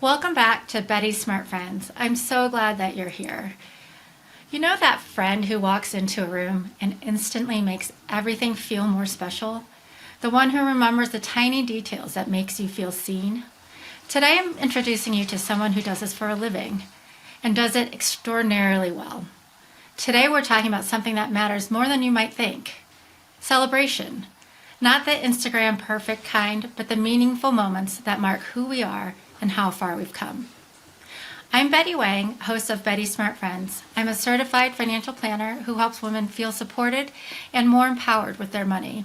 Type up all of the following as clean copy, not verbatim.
Welcome back to Betty's Smart Friends. I'm so glad that you're here. You know that friend who walks into a room and instantly makes everything feel more special? The one who remembers the tiny details that makes you feel seen? Today I'm introducing you to someone who does this for a living and does it extraordinarily well. Today we're talking about something that matters more than you might think. Celebration. Not the Instagram perfect kind, but the meaningful moments that mark who we are and how far we've come. I'm Betty Wang, host of Betty's Smart Friends. I'm a certified financial planner who helps women feel supported and more empowered with their money.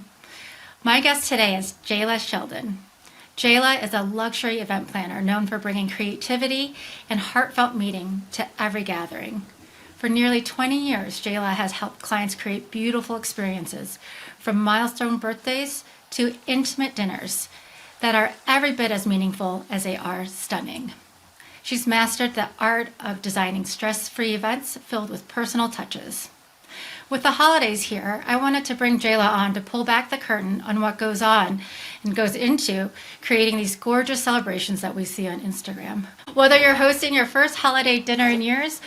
My guest today is Jaala Sheldon. Jaala is a luxury event planner known for bringing creativity and heartfelt meaning to every gathering. For nearly 20 years, Jaala has helped clients create beautiful experiences, from milestone birthdays to intimate dinners that are every bit as meaningful as they are stunning. She's mastered the art of designing stress-free events filled with personal touches. With the holidays here, I wanted to bring Jaala on to pull back the curtain on what goes on and goes into creating these gorgeous celebrations that we see on Instagram. Whether you're hosting your first holiday dinner in years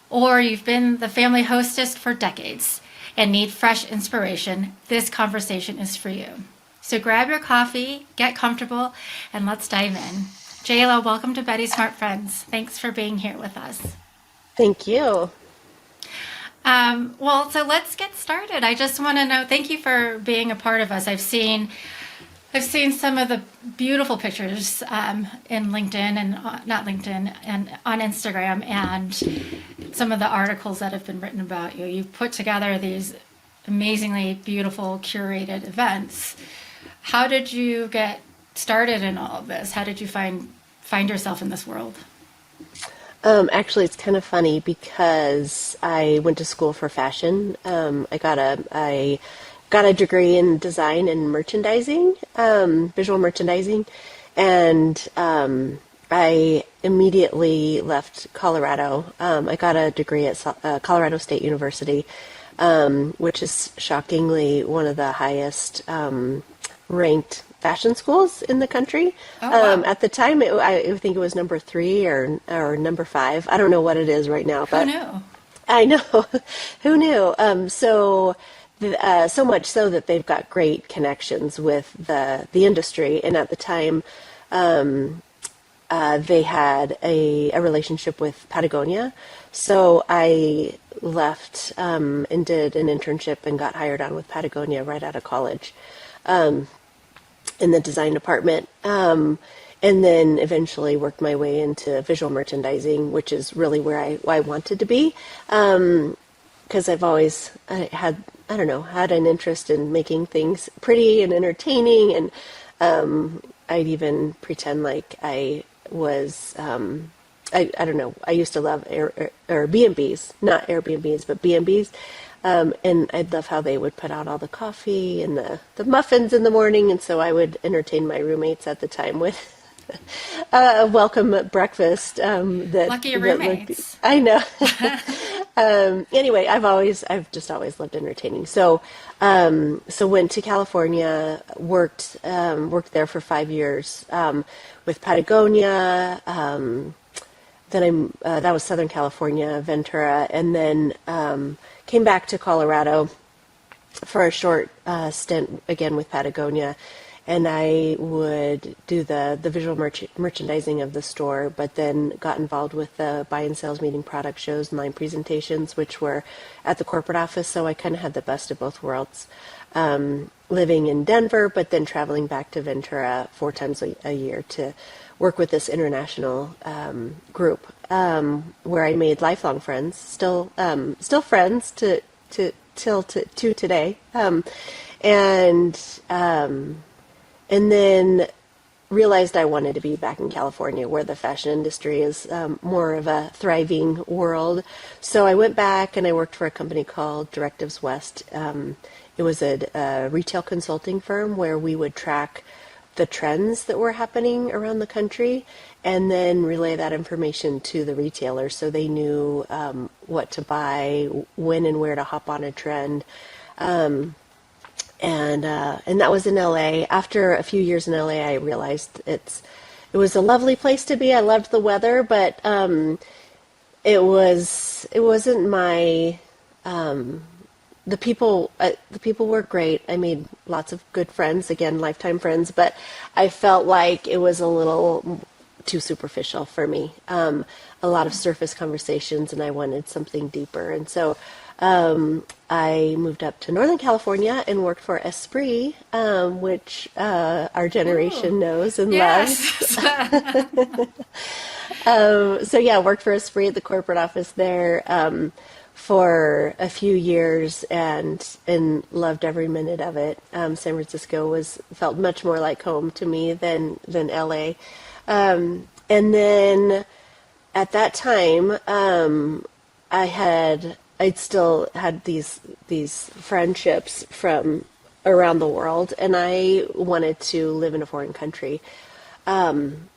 or you've been the family hostess for decades and need fresh inspiration, this conversation is for you. So grab your coffee, get comfortable, and let's dive in. Jaala, welcome to Betty's Smart Friends. Thanks for being here with us. Thank you. So let's get started. I just want to know, thank you for being a part of us. I've seen some of the beautiful pictures in LinkedIn and not LinkedIn and on Instagram, and some of the articles that have been written about you. You've put together these amazingly beautiful curated events. How did you get started in all of this? How did you find yourself in this world? Actually, it's kind of funny because I went to school for fashion. I got a degree in design and merchandising, visual merchandising, and I immediately left Colorado. I got a degree at Colorado State University, which is shockingly one of the highest ranked fashion schools in the country. Oh, wow. At the time, I think it was number 3 or number 5. I don't know what it is right now, but Who knew? I know. Who knew? So much so that they've got great connections with the industry. And at the time, they had a relationship with Patagonia. So I left and did an internship and got hired on with Patagonia right out of college. In the design department, and then eventually worked my way into visual merchandising, which is really where I wanted to be, because I had an interest in making things pretty and entertaining, and I'd even pretend like I was, I don't know, I used to love B&Bs, not Airbnbs, but B&Bs. And I'd love how they would put out all the coffee and the muffins in the morning. And so I would entertain my roommates at the time with a welcome breakfast. Lucky roommates. I know. Anyway, I've just always loved entertaining. So went to California, worked there for 5 years, with Patagonia. Then that was Southern California, Ventura, and then came back to Colorado for a short stint again with Patagonia, and I would do the visual merchandising of the store, but then got involved with the buy and sales meeting, product shows, and line presentations, which were at the corporate office, so I kind of had the best of both worlds. Living in Denver, but then traveling back to Ventura 4 times a year to work with this international group, where I made lifelong friends, still friends till today, and then realized I wanted to be back in California, where the fashion industry is more of a thriving world. So I went back and I worked for a company called Directives West. It was a retail consulting firm where we would track the trends that were happening around the country and then relay that information to the retailers so they knew what to buy, when and where to hop on a trend. And that was in LA. After a few years in LA, I realized it was a lovely place to be. I loved the weather, but it wasn't my the people were great. I made lots of good friends, again, lifetime friends, but I felt like it was a little too superficial for me. A lot of surface conversations, and I wanted something deeper. And so I moved up to Northern California and worked for Esprit, which our generation knows and loves. Yes. So yeah, worked for Esprit at the corporate office there for a few years, and loved every minute of it. San Francisco felt much more like home to me than LA. And then at that time, I'd still had these friendships from around the world, and I wanted to live in a foreign country. And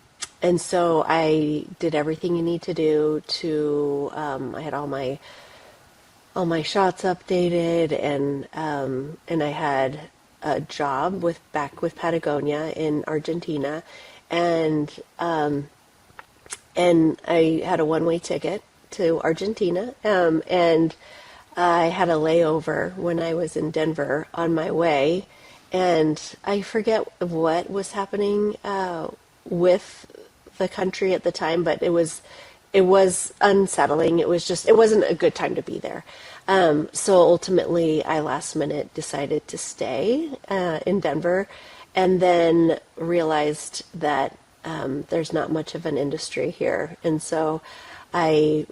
so I did everything you need to do to, I had all my shots updated, and I had a job back with Patagonia in Argentina, and I had a one-way ticket to Argentina, and I had a layover when I was in Denver on my way, and I forget what was happening with the country at the time, but it was unsettling. It wasn't a good time to be there. So ultimately, I last minute decided to stay in Denver, and then realized that there's not much of an industry here, and so I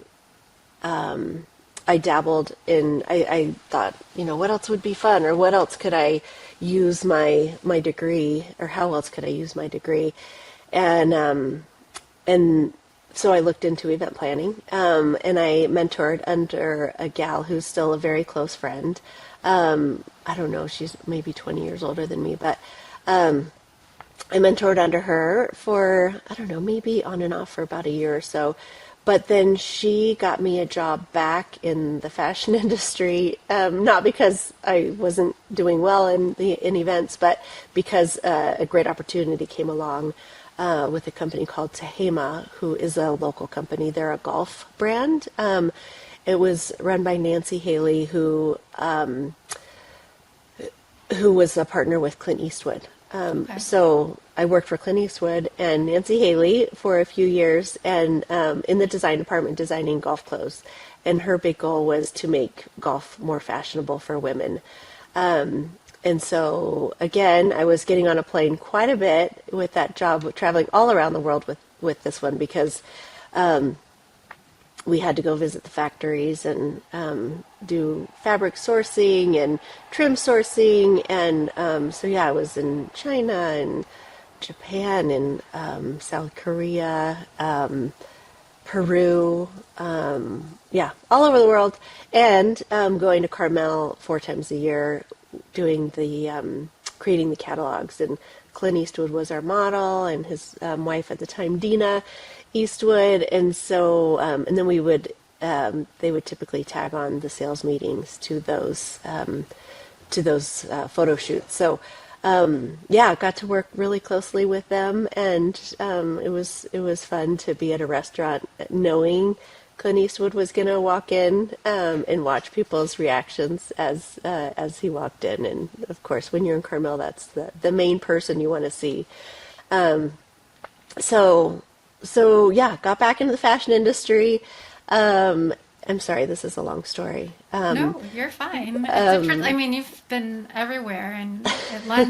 dabbled in. I thought, what else would be fun, or what else could I use my degree, or how else could I use my degree, and so I looked into event planning, and I mentored under a gal who's still a very close friend. I don't know, she's maybe 20 years older than me, but I mentored under her for, I don't know, maybe on and off for about a year or so. But then she got me a job back in the fashion industry, not because I wasn't doing well in events, but because a great opportunity came along with a company called Tehama, who is a local company. They're a golf brand. It was run by Nancy Haley, who was a partner with Clint Eastwood. Okay. So I worked for Clint Eastwood and Nancy Haley for a few years, and in the design department, designing golf clothes. And her big goal was to make golf more fashionable for women. And so, again, I was getting on a plane quite a bit with that job, traveling all around the world with this one, because we had to go visit the factories and do fabric sourcing and trim sourcing. And so, yeah, I was in China and Japan and South Korea, Peru, all over the world, and going to Carmel 4 times a year, doing the creating the catalogs. And Clint Eastwood was our model, and his wife at the time, Dina Eastwood. And so, and then they would typically tag on the sales meetings to those photo shoots. So, got to work really closely with them, and it was fun to be at a restaurant knowing Clint Eastwood was going to walk in, and watch people's reactions as he walked in. And of course, when you're in Carmel, that's the main person you want to see. So yeah, got back into the fashion industry. I'm sorry, this is a long story. No, you're fine. I mean, you've been everywhere, and I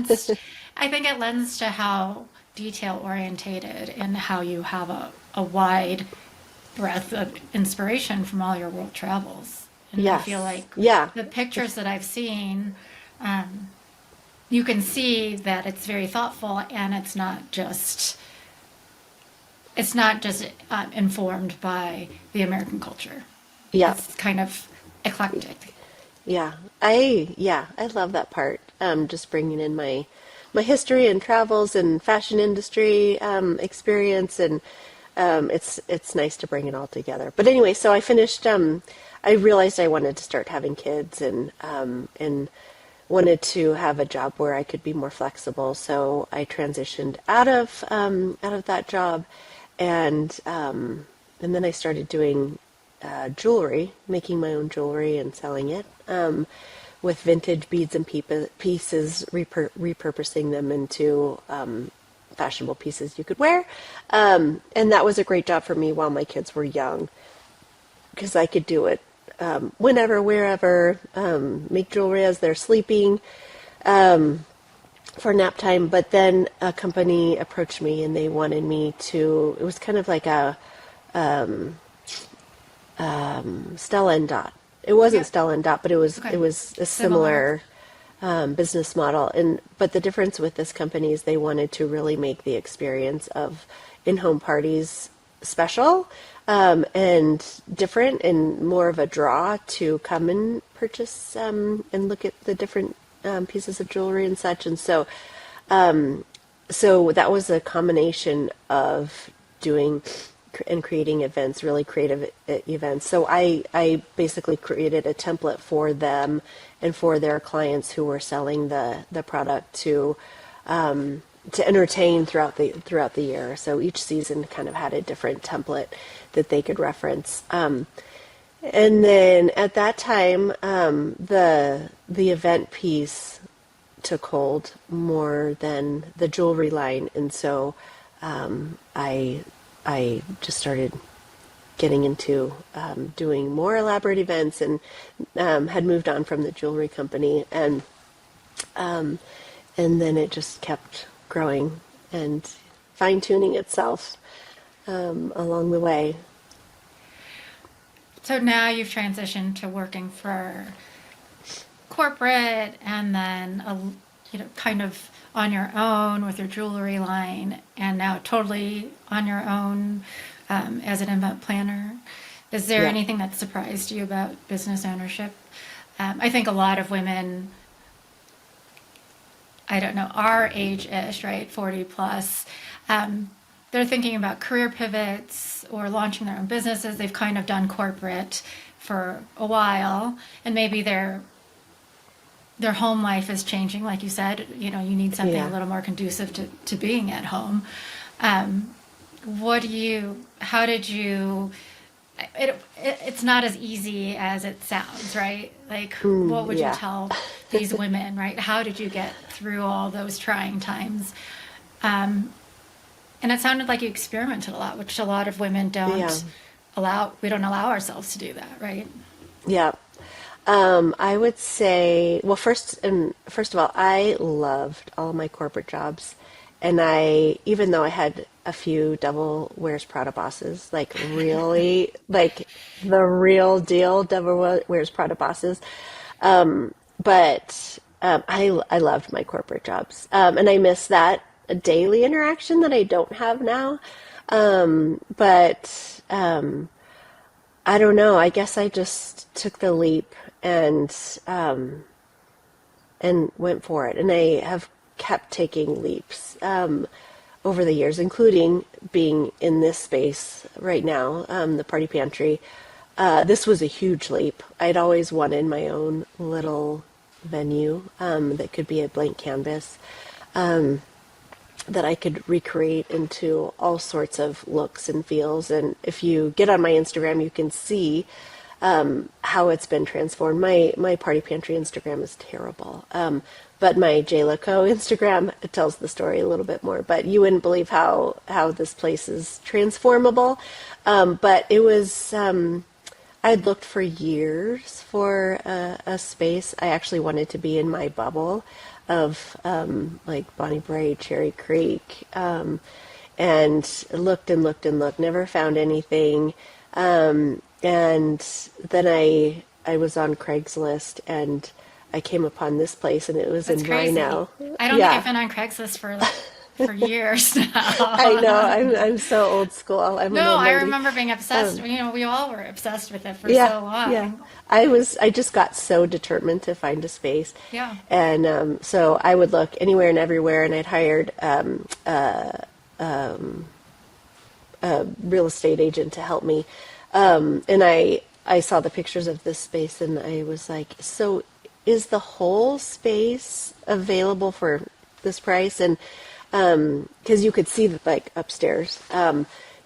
think it lends to how detail orientated and how you have a wide breadth of inspiration from all your world travels. And Yes. I feel like Yeah. the pictures that I've seen, you can see that it's very thoughtful, and it's not just informed by the American culture. Yeah. It's kind of eclectic. Yeah, I love that part. Just bringing in my history and travels and fashion industry experience, and it's nice to bring it all together. But anyway, so I finished. I realized I wanted to start having kids, and wanted to have a job where I could be more flexible. So I transitioned out of that job, and then I started doing jewelry, making my own jewelry and selling it, with vintage beads and pieces, repurposing them into fashionable pieces you could wear. And that was a great job for me while my kids were young, because I could do it whenever, wherever, make jewelry as they're sleeping for nap time. But then a company approached me and they wanted me to, it was kind of like a Stella and Dot. It wasn't Stella and Dot, but it was a similar business model. But the difference with this company is they wanted to really make the experience of in-home parties special, and different, and more of a draw to come and purchase and look at the different pieces of jewelry and such. And so that was a combination of doing and creating events, really creative events. So I basically created a template for them and for their clients who were selling the product to entertain throughout the year. So each season kind of had a different template that they could reference. And then at that time, the event piece took hold more than the jewelry line, and so I just started getting into doing more elaborate events, and had moved on from the jewelry company, and then it just kept growing and fine-tuning itself along the way. So now you've transitioned to working for corporate, and then kind of on your own with your jewelry line, and now totally on your own as an event planner. Is there anything that surprised you about business ownership? I think a lot of women, I don't know, our age-ish, right, 40 plus, they're thinking about career pivots or launching their own businesses. They've kind of done corporate for a while, and maybe their home life is changing, like you said. You need something a little more conducive to being at home. How did you, it's not as easy as it sounds, right? Like, what would you tell these women, right? How did you get through all those trying times? And it sounded like you experimented a lot, which a lot of women don't allow. We don't allow ourselves to do that, right? Yeah. I would say, well, first of all, I loved all my corporate jobs. And even though I had a few Devil Wears Prada bosses, like really, like the real deal Devil Wears Prada bosses, but I loved my corporate jobs. And I miss that daily interaction that I don't have now. But I don't know. I guess I just took the leap and went for it. And I have kept taking leaps over the years, including being in this space right now, the Party Pantry. This was a huge leap. I'd always wanted my own little venue that could be a blank canvas, that I could recreate into all sorts of looks and feels. And if you get on my Instagram, you can see how it's been transformed. My Party Pantry Instagram is terrible. But my Jaala Co. Instagram, it tells the story a little bit more. But you wouldn't believe how this place is transformable. But it was, I'd looked for years for a space. I actually wanted to be in my bubble of like Bonnie Brae, Cherry Creek, and looked and looked and looked, never found anything. And then I was on Craigslist, and I came upon this place, and it was That's in crazy. Rhino. I don't think I've been on Craigslist for years now. I know. I'm so old school. I'm an No, old I lady. remember being obsessed. We all were obsessed with it for so long. Yeah. I just got so determined to find a space. Yeah. And so I would look anywhere and everywhere, and I'd hired a real estate agent to help me. And I saw the pictures of this space, and I was like, so is the whole space available for this price? And because you could see that, like upstairs,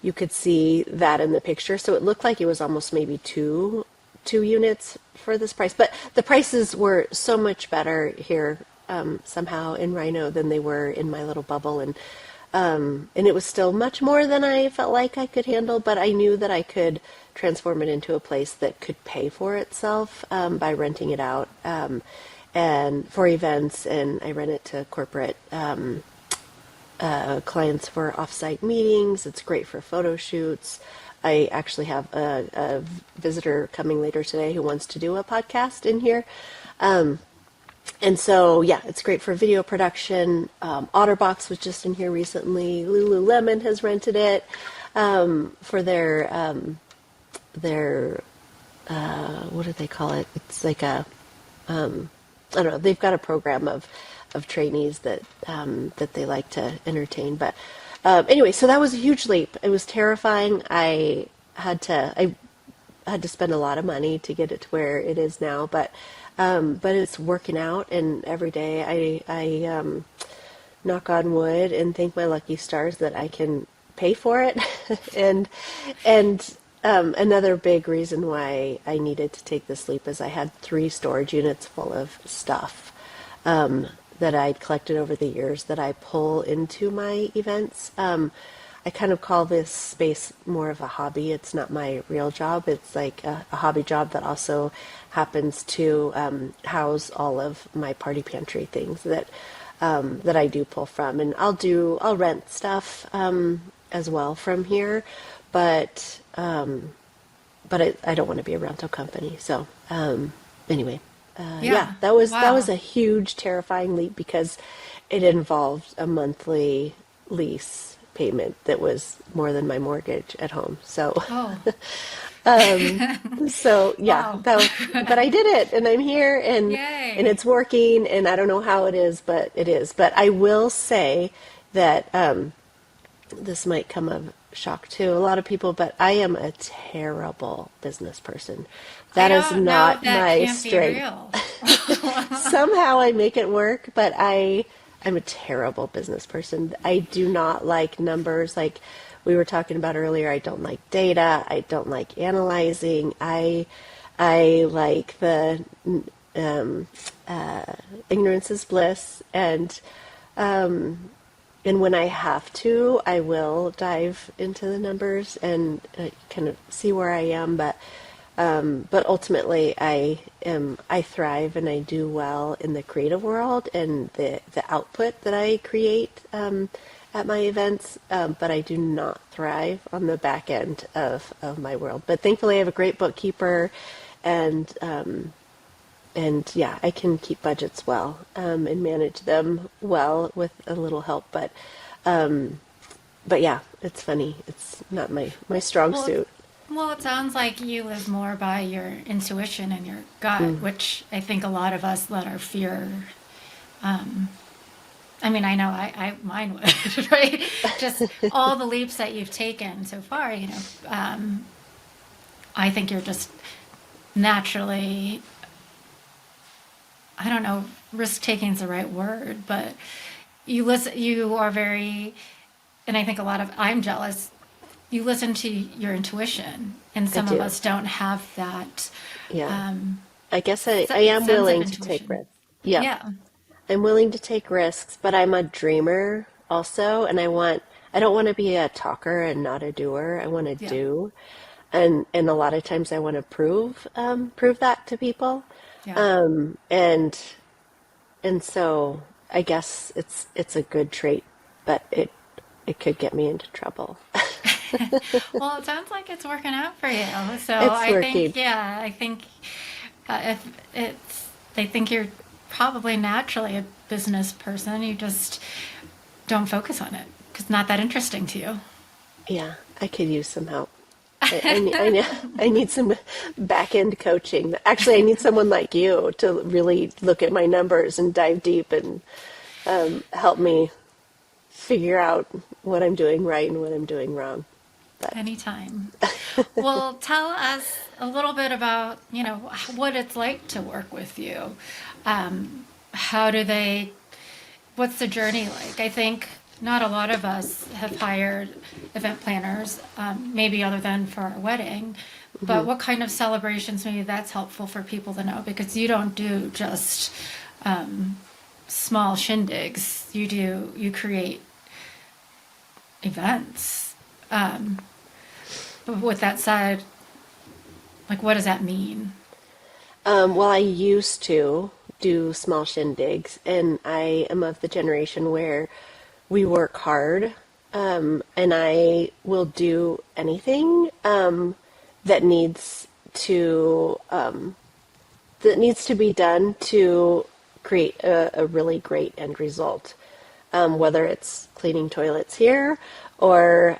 you could see that in the picture. So it looked like it was almost maybe two units for this price. But the prices were so much better here somehow in Rhino than they were in my little bubble. And it was still much more than I felt like I could handle, but I knew that I could transform it into a place that could pay for itself by renting it out and for events, and I rent it to corporate clients for offsite meetings. It's great for photo shoots. I actually have a visitor coming later today who wants to do a podcast in here. And so, yeah, it's great for video production. Otterbox was just in here recently. Lululemon has rented it for their what do they call it? It's like I don't know. They've got a program of trainees that that they like to entertain. But anyway, so that was a huge leap. It was terrifying. I had to spend a lot of money to get it to where it is now, but it's working out, and every day I knock on wood and thank my lucky stars that I can pay for it. and another big reason why I needed to take this leap is I had 3 storage units full of stuff that I'd collected over the years that I pull into my events. I kind of call this space more of a hobby. It's not my real job. It's like a hobby job that also happens to house all of my party pantry things that I do pull from. And I'll rent stuff as well from here, but I don't want to be a rental company. So anyway, yeah, that was a huge, terrifying leap because it involved a monthly lease payment that was more than my mortgage at home. So, so yeah, Wow. but I did it, and I'm here, and Yay. it's working, and I don't know how it is, but it is. But I will say that this might come of shock to a lot of people, but I am a terrible business person. That is don't know not if that my can't be strength. real. Somehow I make it work, but I'm a terrible business person. I do not like numbers. Like we were talking about earlier, I don't like data. I don't like analyzing. I like the ignorance is bliss, and when I have to, I will dive into the numbers and kind of see where I am. But ultimately, I thrive and I do well in the creative world and the output that I create at my events. But I do not thrive on the back end of my world. But thankfully, I have a great bookkeeper, and yeah, I can keep budgets well and manage them well with a little help. But yeah, it's funny. It's not my strong Well, suit. well, it sounds like you live more by your intuition and your gut, which I think a lot of us let our fear. I mean, I know mine would, right? Just all the leaps that you've taken so far, I think you're just naturally, I don't know, risk taking is the right word, but you are very, and I think I'm jealous. You listen to your intuition, and I some of do. us don't have that Yeah. I guess I am sense of willing to take intuition. risks. Yeah. Yeah, I'm willing to take risks, but I'm a dreamer also, and I don't want to be a talker and not a doer. I want to yeah, do. And a lot of times I want to prove that to people. yeah. Um, and and so I guess it's a good trait, but it could get me into trouble. Well, it sounds like it's working out for you. So It's I think, working. yeah, if I think you're probably naturally a business person. You just don't focus on it because it's not that interesting to you. Yeah, I could use some help. I need some back end coaching. Actually, I need someone like you to really look at my numbers and dive deep and help me figure out what I'm doing right and what I'm doing wrong. But Anytime. Well, tell us a little bit about, what it's like to work with you. How do they, what's the journey like? I think not a lot of us have hired event planners, maybe other than for our wedding. But what kind of celebrations, maybe that's helpful for people to know, because you don't do just small shindigs. You create events. But with that said, like, what does that mean? well, I used to do small shindigs, and I am of the generation where we work hard, and I will do anything that needs to be done to create a really great end result. Whether it's cleaning toilets here or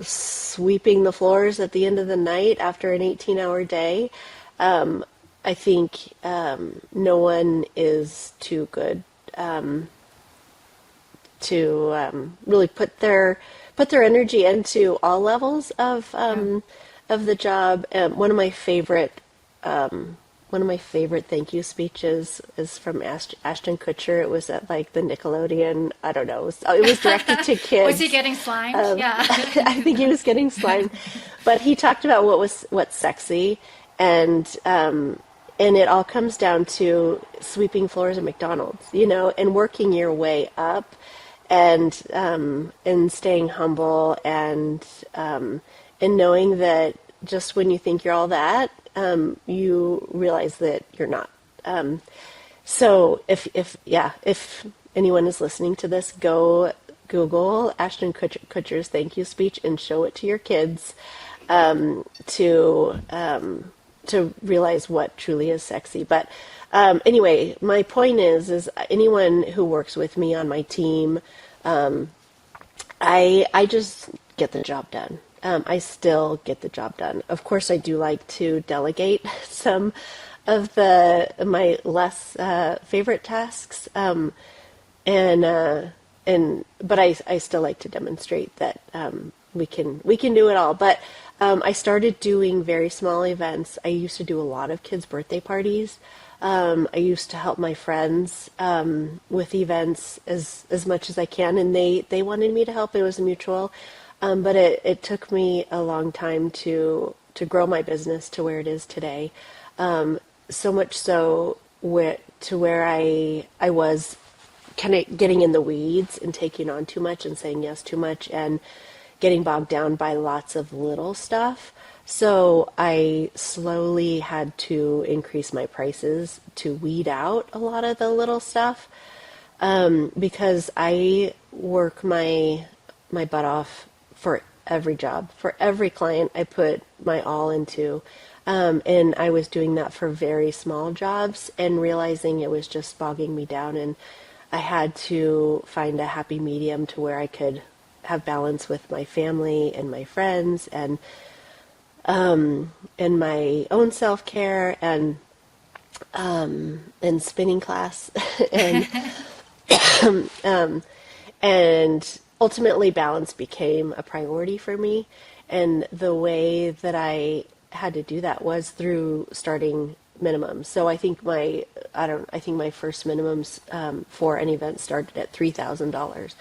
sweeping the floors at the end of the night after an 18-hour day. I think no one is too good to really put their energy into all levels of the job. One of my favorite thank you speeches is from Ashton Kutcher. It was at like the Nickelodeon. I don't know. It was directed to kids. Was he getting slimed? Yeah. I think he was getting slimed, but he talked about what's sexy, and it all comes down to sweeping floors at McDonald's, and working your way up, and staying humble, and knowing that just when you think you're all that, you realize that you're not. So if anyone is listening to this, go Google Ashton Kutcher's thank you speech and show it to your kids, to realize what truly is sexy. But anyway, my point is anyone who works with me on my team, I just get the job done. I still get the job done. Of course, I do like to delegate some of my less favorite tasks, but I still like to demonstrate that we can do it all. But I started doing very small events. I used to do a lot of kids' birthday parties. I used to help my friends with events as much as I can, and they wanted me to help. It was a mutual. But it took me a long time to grow my business to where it is today. So much so to where I was kind of getting in the weeds and taking on too much and saying yes too much and getting bogged down by lots of little stuff. So I slowly had to increase my prices to weed out a lot of the little stuff, because I work my butt off for every job, for every client I put my all into. And I was doing that for very small jobs and realizing it was just bogging me down. And I had to find a happy medium to where I could have balance with my family and my friends and my own self-care and spinning class and ultimately balance became a priority for me. And the way that I had to do that was through starting minimums. So I think my first minimums for an event started at $3,000.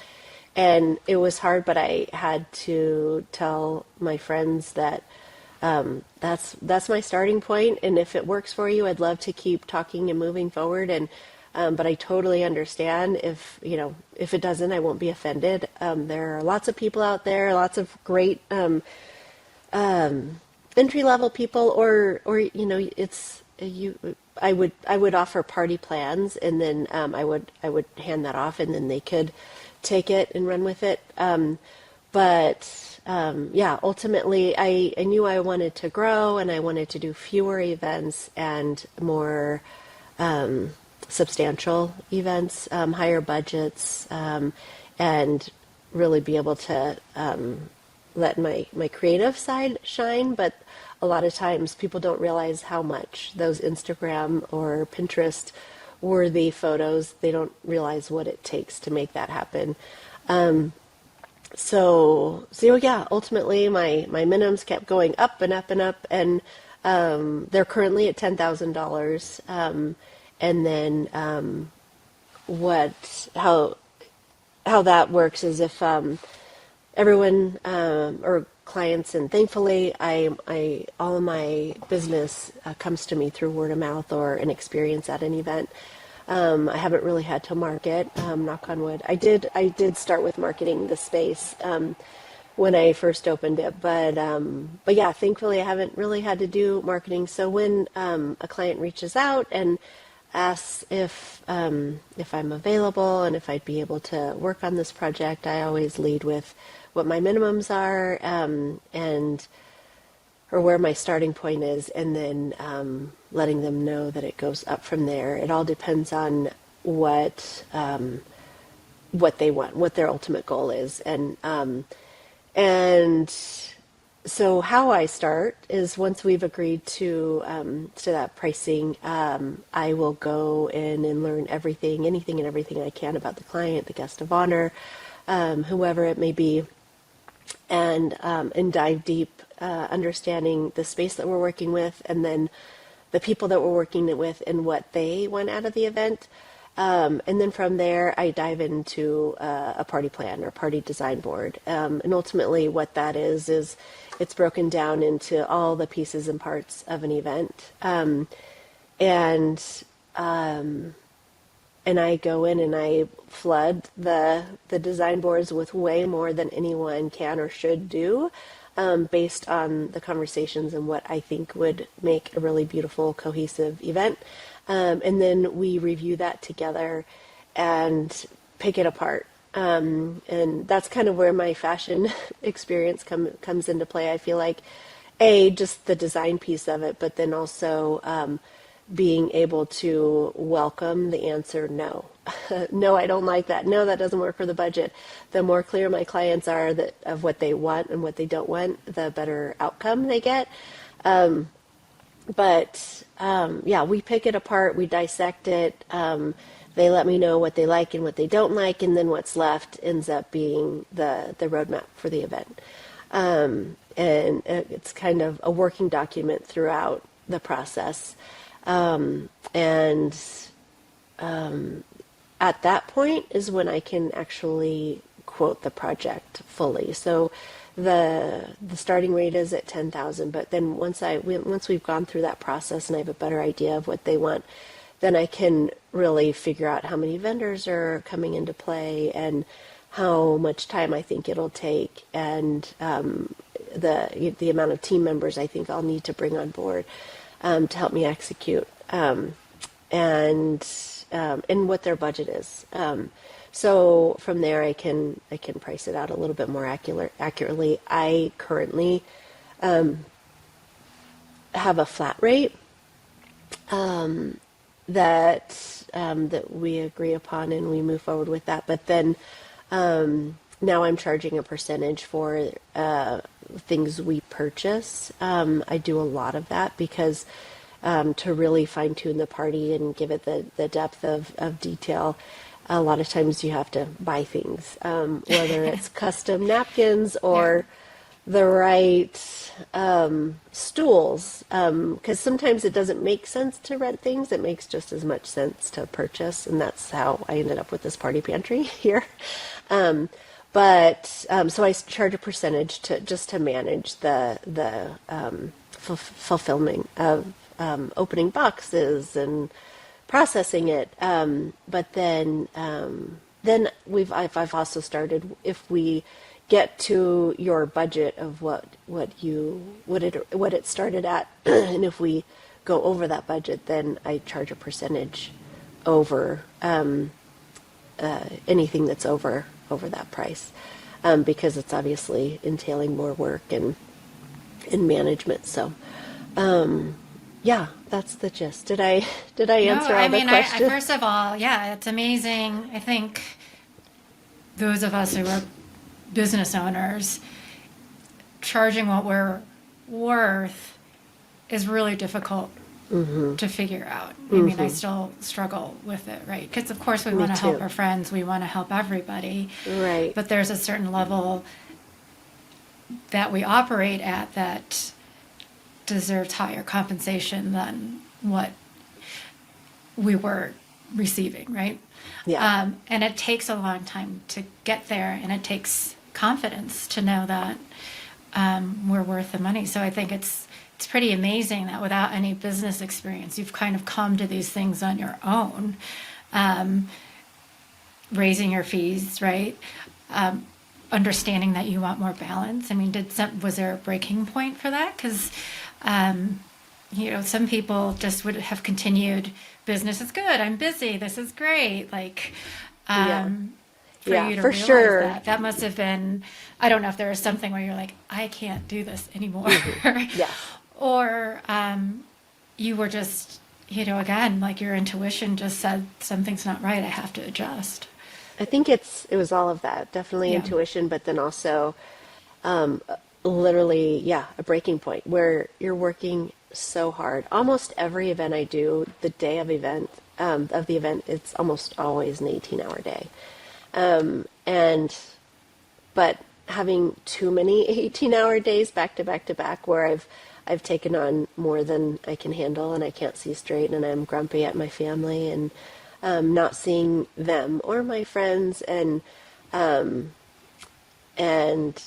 And it was hard, but I had to tell my friends that that's my starting point, and if it works for you, I'd love to keep talking and moving forward. And but I totally understand if it doesn't, I won't be offended. There are lots of people out there, lots of great entry level people, or I would offer party plans, and then I would hand that off, and then they could take it and run with it. Ultimately, I knew I wanted to grow, and I wanted to do fewer events and more substantial events, higher budgets, and really be able to let my creative side shine. But a lot of times people don't realize how much those Instagram or Pinterest worthy photos, they don't realize what it takes to make that happen. So yeah, ultimately my minimums kept going up and up and up, and they're currently at $10,000. And then what how that works is if everyone or clients, and thankfully I all of my business comes to me through word of mouth or an experience at an event. I haven't really had to market, knock on wood. I did start with marketing the space when I first opened it, but yeah, thankfully I haven't really had to do marketing. So when a client reaches out and asks if I'm available and if I'd be able to work on this project, I always lead with what my minimums are, and or where my starting point is, and then letting them know that it goes up from there. It all depends on what they want, what their ultimate goal is, and so how I start is once we've agreed to that pricing, I will go in and learn anything and everything I can about the client, the guest of honor, whoever it may be, and dive deep, understanding the space that we're working with, and then the people that we're working with and what they want out of the event. And then from there, I dive into a party plan or party design board. And ultimately what that is it's broken down into all the pieces and parts of an event. And I go in and I flood the design boards with way more than anyone can or should do, based on the conversations and what I think would make a really beautiful, cohesive event. And then we review that together and pick it apart. And that's kind of where my fashion experience comes into play. I feel like, just the design piece of it, but then also being able to welcome the answer no. No, I don't like that. No, that doesn't work for the budget. The more clear my clients are of what they want and what they don't want, the better outcome they get. Yeah, we pick it apart, we dissect it. They let me know what they like and what they don't like, and then what's left ends up being the roadmap for the event. And it's kind of a working document throughout the process. And at that point is when I can actually quote the project fully. So the starting rate is at 10,000, but then once we've gone through that process and I have a better idea of what they want, then I can really figure out how many vendors are coming into play and how much time I think it'll take, and the amount of team members I think I'll need to bring on board to help me execute, and what their budget is. So from there, I can price it out a little bit more accurately. I currently have a flat rate that we agree upon, and we move forward with that. But then now I'm charging a percentage for things we purchase. I do a lot of that because to really fine tune the party and give it the depth of detail, a lot of times you have to buy things, whether it's custom napkins or the right stools, because sometimes it doesn't make sense to rent things. It makes just as much sense to purchase, and that's how I ended up with this party pantry here. So I charge a percentage to manage the fulfillment of opening boxes and processing it. But then I've also started, if we get to your budget of what it started at, and if we go over that budget, then I charge a percentage over anything that's over that price, because it's obviously entailing more work and management. So yeah, that's the gist. Did I answer all the questions? First of all, yeah, it's amazing. I think those of us who are business owners, charging what we're worth is really difficult to figure out. I mean, I still struggle with it, right? Because of course we Me want to help too. our friends, we want to help everybody, Right. but there's a certain level that we operate at that deserves higher compensation than what we were receiving, right? Yeah. And it takes a long time to get there, and it takes confidence to know that we're worth the money. So I think it's pretty amazing that without any business experience, you've kind of come to these things on your own, raising your fees, right? Understanding that you want more balance. I mean, was there a breaking point for that? Because some people just would have continued. Business is good. I'm busy. This is great. Like, Yeah. for Yeah, you to for realize sure. that must have been. I don't know if there was something where you're like, I can't do this anymore, Yes. or you were just, again, like your intuition just said something's not right. I have to adjust. I think it was all of that. Definitely Yeah. intuition, but then also literally, yeah, a breaking point where you're working so hard. Almost every event I do, the day of the event, it's almost always an 18-hour day. And but having too many 18-hour days back to back to back where I've taken on more than I can handle and I can't see straight and I'm grumpy at my family and not seeing them or my friends and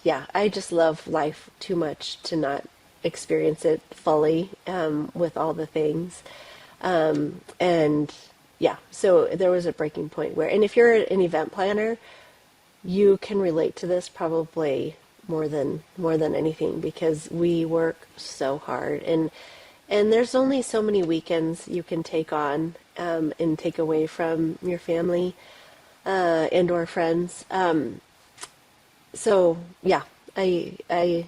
yeah, I just love life too much to not experience it fully with all the things. And yeah, so there was a breaking point where, and if you're an event planner, you can relate to this probably more than anything because we work so hard and there's only so many weekends you can take on and take away from your family and or friends. So yeah, I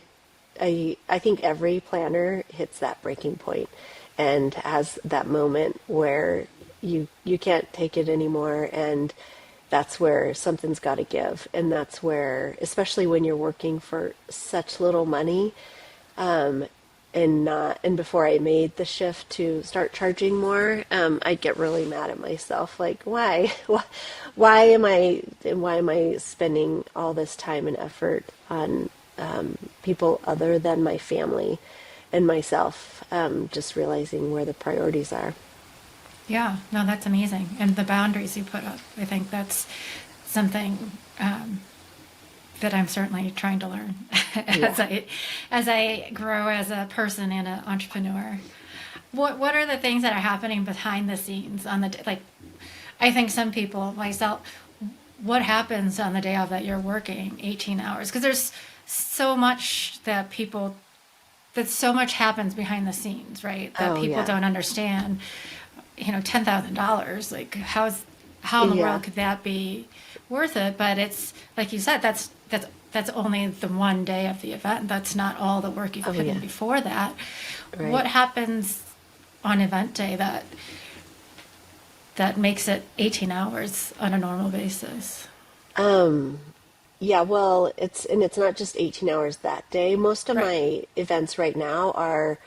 think every planner hits that breaking point and has that moment where you can't take it anymore, and that's where something's got to give, and that's where, especially when you're working for such little money, and before I made the shift to start charging more, I'd get really mad at myself, like why am I spending all this time and effort on people other than my family and myself? Just realizing where the priorities are. Yeah, no, that's amazing. And the boundaries you put up, I think that's something that I'm certainly trying to learn as Yeah. I grow as a person and an entrepreneur. What are the things that are happening behind the scenes on like I think some people, myself, what happens on the day of that you're working 18 hours? Because there's so much that so much happens behind the scenes, right? That Oh people yeah. don't understand. $10,000. Like how in the Yeah. world could that be worth it? But it's like you said, that's only the one day of the event. That's not all the work you've Oh put in yeah. before that. Right. What happens on event day that makes it 18 hours on a normal basis? Yeah, well, it's not just 18 hours that day. Most of Right. my events right now are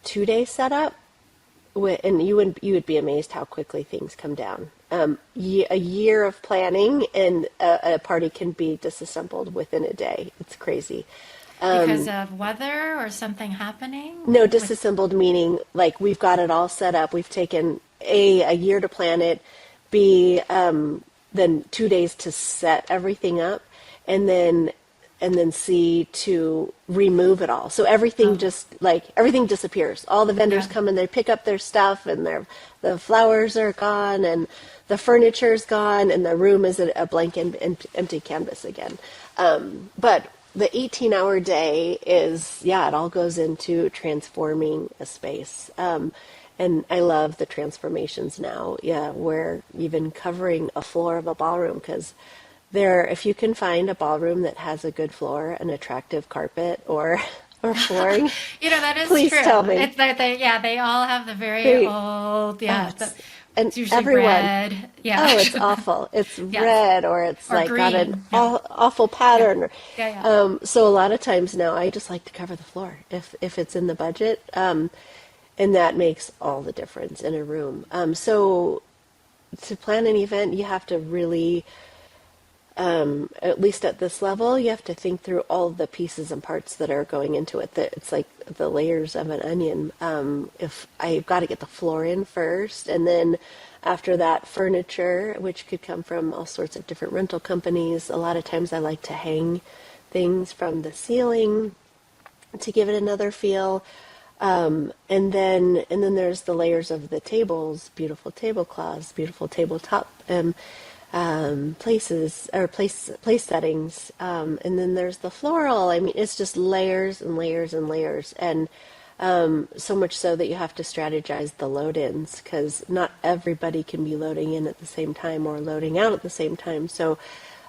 2 day setup, and you would be amazed how quickly things come down. A year of planning and a party can be disassembled within a day. It's crazy. Because of weather or something happening No, with. disassembled meaning like we've got it all set up. We've taken a year to plan it, B then 2 days to set everything up, and then C to remove it all. So everything Oh, just like everything disappears. All the vendors yeah. come and they pick up their stuff, and the flowers are gone, and the furniture's gone, and the room is a blank and empty canvas again. But the 18-hour day is, yeah, it all goes into transforming a space. And I love the transformations now. Yeah, we're even covering a floor of a ballroom because if you can find a ballroom that has a good floor, an attractive carpet, or flooring, That is please true. tell me. It's that they all have the very They, old, oh, yeah, it's and It's usually everyone, red. Yeah. oh, it's awful. It's Yes. red or it's Or like got an green. Yeah. awful Yeah. pattern. Yeah. Yeah. So a lot of times now I just like to cover the floor if it's in the budget. And that makes all the difference in a room. So to plan an event, you have to really, at least at this level, you have to think through all the pieces and parts that are going into it. That it's like the layers of an onion. If I've got to get the floor in first, and then after that, furniture, which could come from all sorts of different rental companies. A lot of times, I like to hang things from the ceiling to give it another feel. And then there's the layers of the tables, beautiful tablecloths, beautiful tabletop places or place settings. And then there's the floral. I mean, it's just layers and layers and layers, and so much so that you have to strategize the load-ins because not everybody can be loading in at the same time or loading out at the same time. So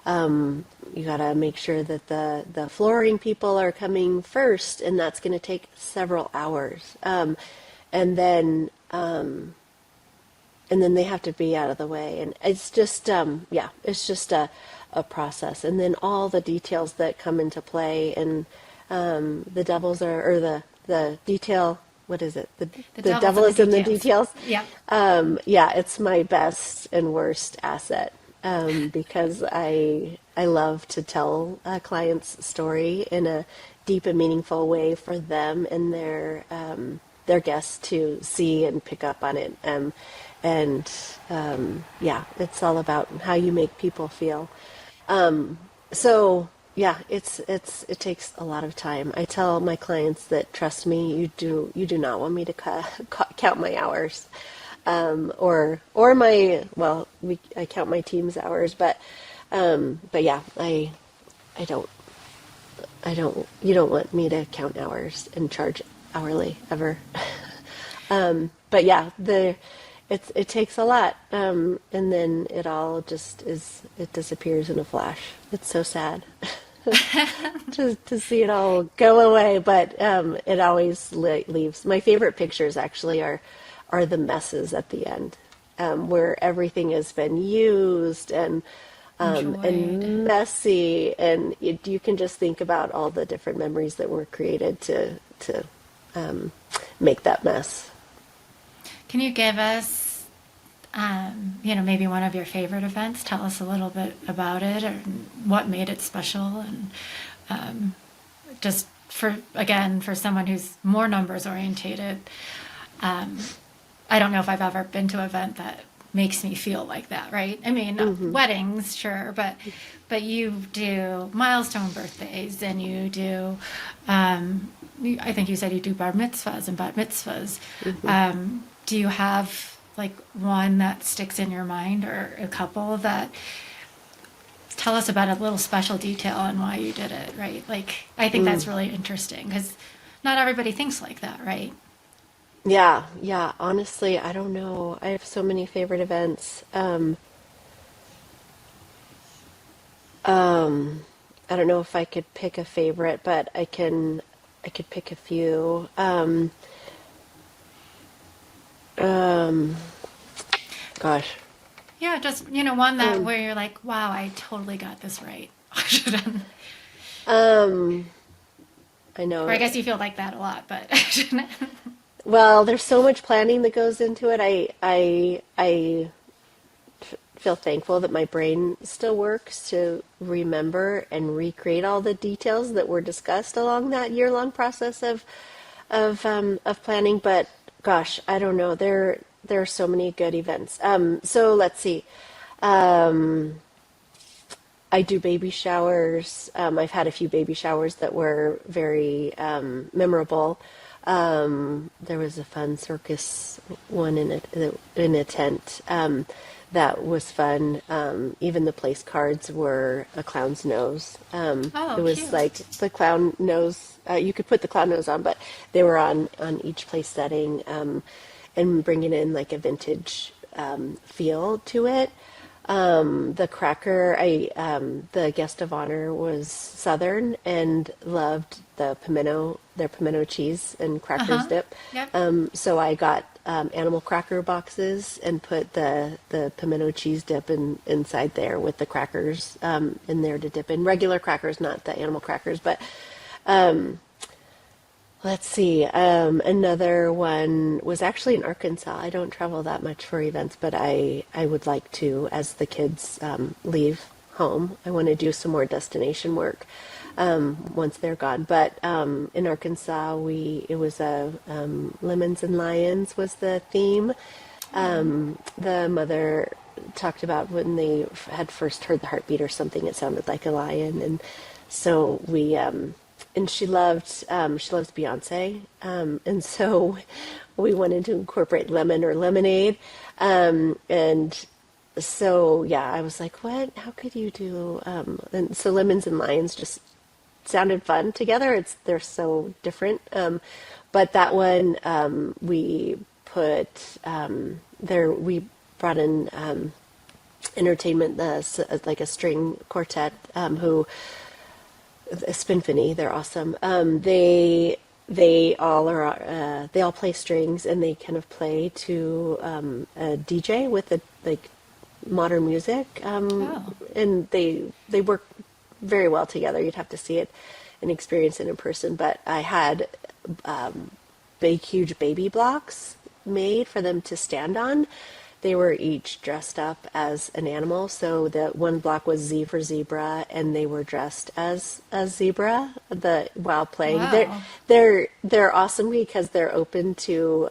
you got to make sure that the flooring people are coming first, and that's going to take several hours. And then and then they have to be out of the way, and it's just yeah, it's just a process. And then all the details that come into play, and the devils are or the detail. What is it? The devil is in the details. Yeah. Yeah, it's my best and worst asset because I love to tell a client's story in a deep and meaningful way for them and their guests to see and pick up on it. And yeah, it's all about how you make people feel. So yeah, it takes a lot of time. I tell my clients that trust me, you do not want me to count my hours, or my I count my team's hours, but yeah, I don't you don't want me to count hours and charge hourly ever. But yeah, it takes a lot, and then it all just it disappears in a flash. It's so sad to see it all go away, but it always leaves. My favorite pictures actually are the messes at the end, where everything has been used and Enjoyed. messy, and you can just think about all the different memories that were created to make that mess. Can you give us, maybe one of your favorite events? Tell us a little bit about it or what made it special, and just for someone who's more numbers orientated, I don't know if I've ever been to an event that makes me feel like that, right? I mean, weddings, sure, but you do milestone birthdays, and you do, I think you said you do bar mitzvahs and bat mitzvahs. Do you have like one that sticks in your mind, or a couple that tell us about a little special detail and why you did it, right? Like, I think that's really interesting because not everybody thinks like that, right? Yeah. Honestly, I don't know. I have so many favorite events. I don't know if I could pick a favorite, but I could pick a few. Um, Gosh. Yeah, just, one that where you're like, wow, I totally got this right. Um, I Or I know. guess you feel like that a lot, but Well, there's so much planning that goes into it. I feel thankful that my brain still works to remember and recreate all the details that were discussed along that year-long process of planning. But gosh, I don't know. There are so many good events. So let's see. Um, I do baby showers. I've had a few baby showers that were very memorable. There was a fun circus one in a tent that was fun. Even the place cards were a clown's nose. It oh, was like cute. the clown nose. You could put the clown nose on, but they were on each place setting, and bringing in like a vintage feel to it. The cracker, the guest of honor was Southern and loved their pimento cheese and crackers Uh-huh. dip. Yep. So I got animal cracker boxes and put the pimento cheese dip inside there with the crackers in there to dip in. Regular crackers, not the animal crackers, but let's see. Another one was actually in Arkansas. I don't travel that much for events, but I would like to, as the kids leave home. I want to do some more destination work once they're gone. But in Arkansas, it was a lemons and lions was the theme. The mother talked about when they had first heard the heartbeat or something, it sounded like a lion, and so we and she loves Beyonce, and so we wanted to incorporate lemon or lemonade, and so yeah, I was like, what? How could you do? And so lemons and lions just sounded fun together. They're so different, but that one we put we brought in entertainment, like a string quartet who Spinfini. They're awesome. They all play strings and they kind of play to a DJ with like modern music, Oh. and they work very well together. You'd have to see it and experience it in person. But I had big, huge baby blocks made for them to stand on. They were each dressed up as an animal. So the one block was Z for zebra, and they were dressed as a zebra. While playing, Wow. they're awesome because they're open to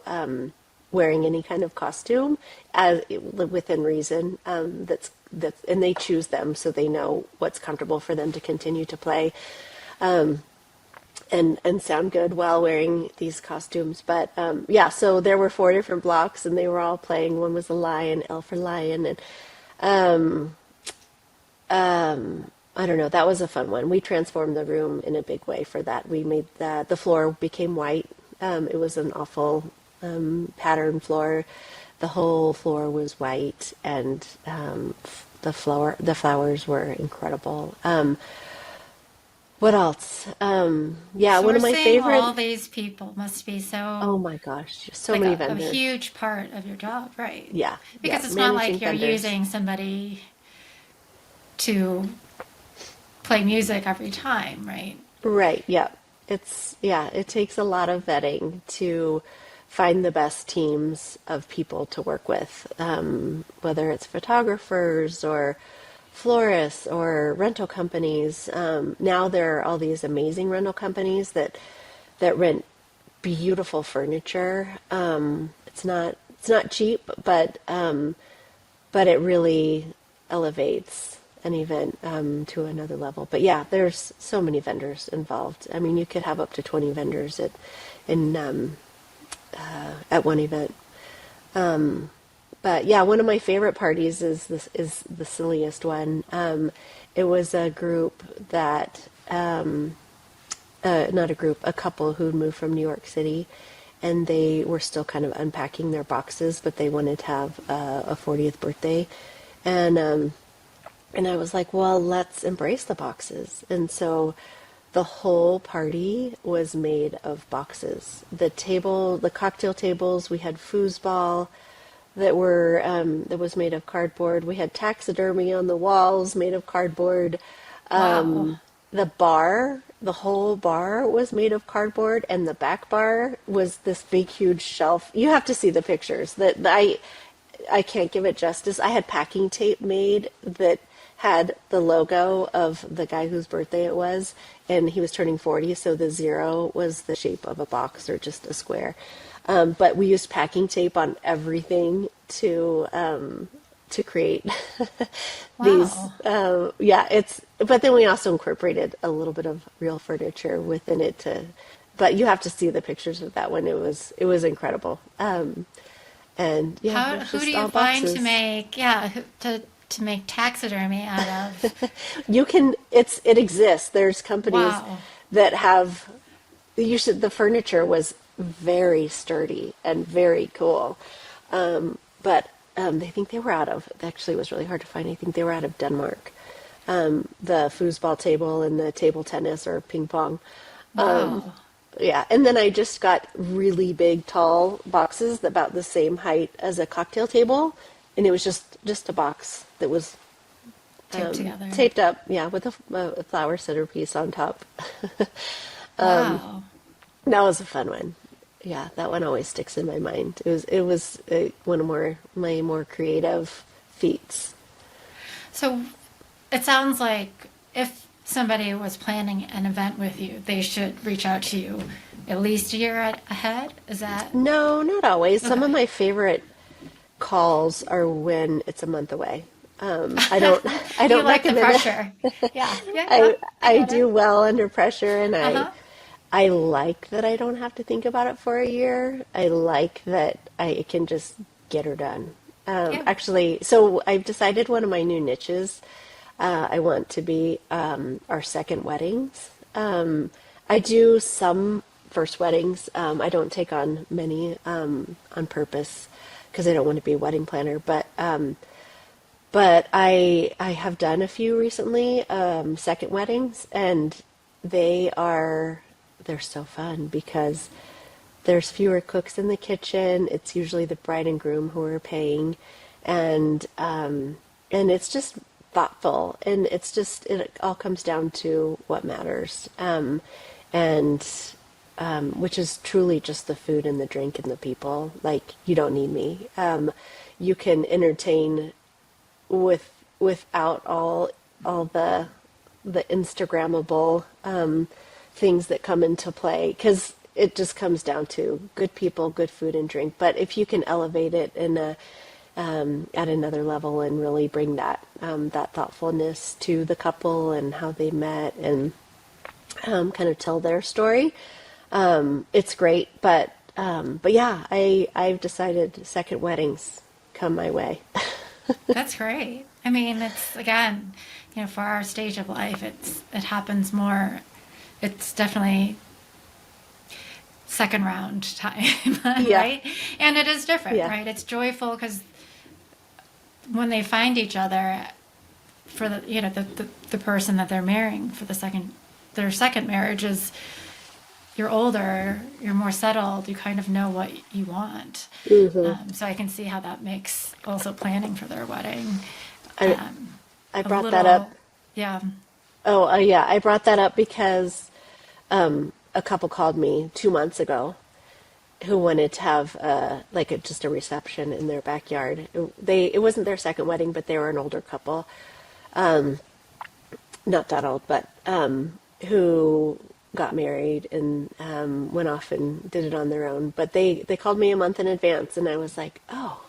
wearing any kind of costume as within reason. That's and they choose them so they know what's comfortable for them to continue to play. And sound good while wearing these costumes. But yeah, so there were 4 different blocks, and they were all playing. One was a lion, L for lion, and I don't know. That was a fun one. We transformed the room in a big way for that. We made the floor became white. It was an awful pattern floor. The whole floor was white, and the flowers were incredible. What else? Yeah, one of my Sourcing favorite. all these people must be Oh so my gosh, so like many a vendors. huge part of your job, right? Yeah, yeah, Because it's not managing like you're vendors. using somebody to play music every time, right? Right, yeah. It takes a lot of vetting to find the best teams of people to work with, whether it's photographers or florists or rental companies. Now there are all these amazing rental companies that rent beautiful furniture. It's not cheap, but it really elevates an event to another level. But yeah, there's so many vendors involved. I mean, you could have up to 20 vendors in at one event. But yeah, one of my favorite parties is the silliest one. It was a group that not a group, a couple who moved from New York City, and they were still kind of unpacking their boxes, but they wanted to have a 40th birthday, and and I was like, well, let's embrace the boxes, and so the whole party was made of boxes. The cocktail tables, we had foosball that was made of cardboard. We had taxidermy on the walls made of cardboard. Wow. The whole bar was made of cardboard, and the back bar was this big, huge shelf. You have to see the pictures. I can't give it justice. I had packing tape made that had the logo of the guy whose birthday it was, and he was turning 40, so the 0 was the shape of a box or just a square. But we used packing tape on everything to create these. Wow. Yeah, but then we also incorporated a little bit of real furniture within it but you have to see the pictures of that one. It was incredible. And yeah, it was Who do just you all find to boxes. make, to make taxidermy out of? It exists. There's companies Wow. that have, the furniture was very sturdy and very cool. But I think they were out of, it actually was really hard to find. I think they were out of Denmark. The foosball table and the table tennis or ping pong. Wow. Yeah, and then I just got really big, tall boxes about the same height as a cocktail table, and it was just a box that was Taped together. taped up, yeah, with a flower centerpiece on top. Wow. That was a fun one. Yeah, that one always sticks in my mind. It was one of my more creative feats. So it sounds like if somebody was planning an event with you, they should reach out to you at least a year ahead. Is that No, not always. Some of okay? my favorite calls are when it's a month away. I don't I You don't like the recommend it. pressure. Yeah. Yeah. Yeah. I I I get it. do well under pressure, and Uh I huh. I like that I don't have to think about it for a year. I like that I can just get her done. Yeah. Actually, so I've decided one of my new niches. I want to be our second weddings. I do some first weddings. I don't take on many on purpose because I don't want to be a wedding planner. But I have done a few recently, second weddings, and they're so fun because there's fewer cooks in the kitchen. It's usually the bride and groom who are paying, and it's just thoughtful, and it all comes down to what matters, and which is truly just the food and the drink and the people. Like, you don't need me. You can entertain without all the Instagrammable things that come into play, because it just comes down to good people, good food and drink. But if you can elevate it at another level and really bring that thoughtfulness to the couple and how they met, and kind of tell their story, it's great. But yeah, I've decided second weddings come my way. That's great. I mean, it's again, for our stage of life, it happens more. It's definitely second round time, Yeah, right? And it is different, yeah, right? It's joyful because when they find each other for the person that they're marrying for their second marriage is, you're older, you're more settled, you kind of know what you want. hmm So I can see how that makes also planning for their wedding I I a brought that up. little, yeah. Oh, yeah, I brought that up because a couple called me 2 months ago who wanted to have just a reception in their backyard. It wasn't their second wedding, but they were an older couple, not that old, but who got married and went off and did it on their own. But they called me a month in advance, and I was like, oh,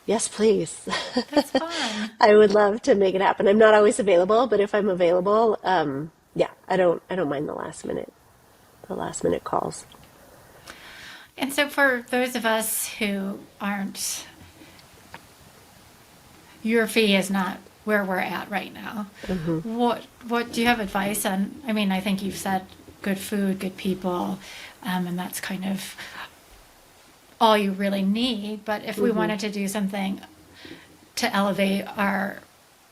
yes, please. That's fun. I would love to make it happen. I'm not always available, but if I'm available, yeah, I don't mind the last minute calls. And so for those of us who aren't, your fee is not where we're at right now. What do you have advice on? I mean, I think you've said good food, good people, and that's kind of all you really need. But if we wanted to do something to elevate our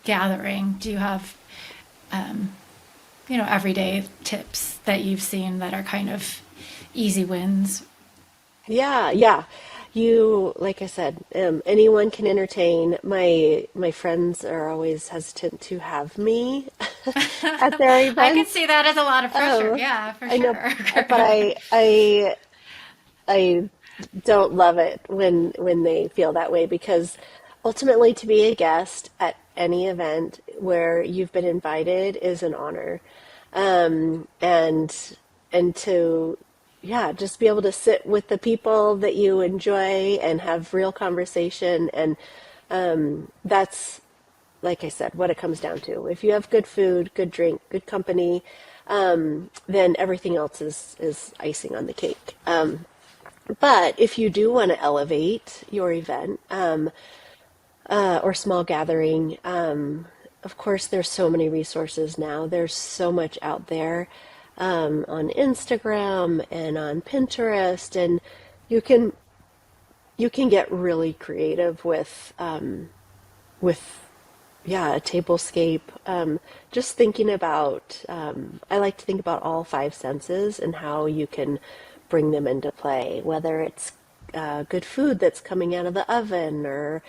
gathering, do you have, everyday tips that you've seen that are kind of easy wins? Yeah, yeah. Like I said, anyone can entertain. My friends are always hesitant to have me at their I can events. see that as a lot of pressure. Oh, Yeah, for I know, sure. but I don't love it when they feel that way, because ultimately, to be a guest at any event where you've been invited is an honor, and to, yeah, just be able to sit with the people that you enjoy and have real conversation, and that's, like I said, what it comes down to. If you have good food, good drink, good company, then everything else is icing on the cake. But if you do want to elevate your event, or small gathering, of course, there's so many resources now. There's so much out there, on Instagram and on Pinterest, and you can you can get really creative with yeah, a tablescape. Just thinking about, I like to think about all five senses and how you can bring them into play, whether it's good food that's coming out of the oven or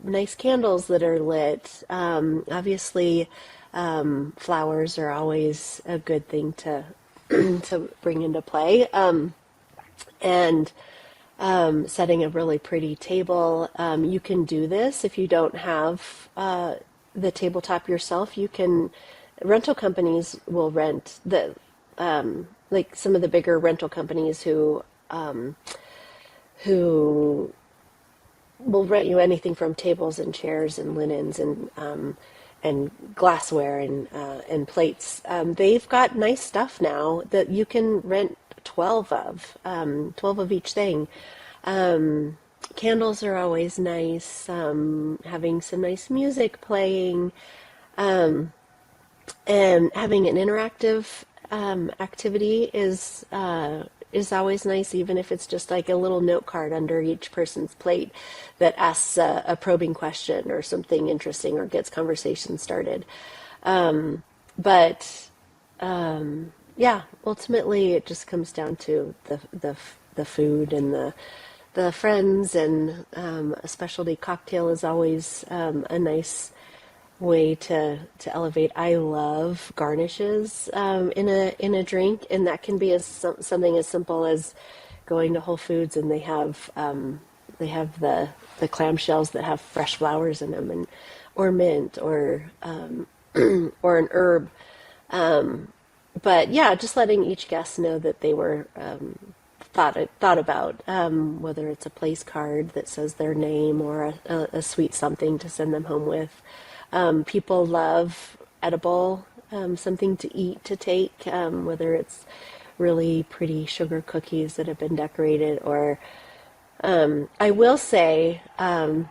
nice candles that are lit. Obviously, flowers are always a good thing to to bring into play. And setting a really pretty table. You can do this if you don't have the tabletop yourself. You can, rental companies will rent like some of the bigger rental companies who will rent you anything from tables and chairs and linens and glassware and plates. They've got nice stuff now that you can rent 12 of each thing. Candles are always nice. Having some nice music playing, and having an interactive activity is always nice, even if it's just like a little note card under each person's plate that asks a probing question or something interesting or gets conversation started. But yeah, ultimately it just comes down to the food and the friends, and a specialty cocktail is always a nice way to elevate. I love garnishes in a drink, and that can be something as simple as going to Whole Foods and they have the clamshells that have fresh flowers in them, and or mint or an herb. But yeah, just letting each guest know that they were thought about, whether it's a place card that says their name or a sweet something to send them home with. People love edible, something to eat, to take, whether it's really pretty sugar cookies that have been decorated, or I will say, a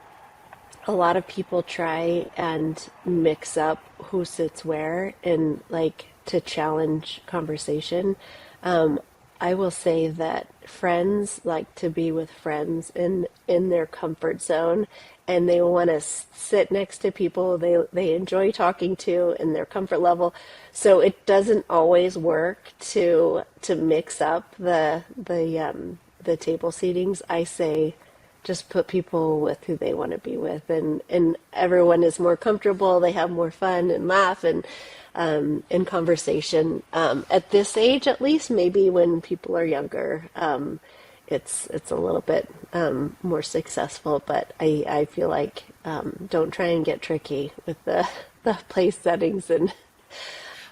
lot of people try and mix up who sits where and like to challenge conversation. I will say that friends like to be with friends in their comfort zone, and they want to sit next to people they enjoy talking to in their comfort level. So it doesn't always work to mix up the table seatings. I say just put people with who they want to be with, and everyone is more comfortable. They have more fun and laugh and in conversation. At this age, at least, maybe when people are younger, it's a little bit more successful. But I feel like don't try and get tricky with the place settings and.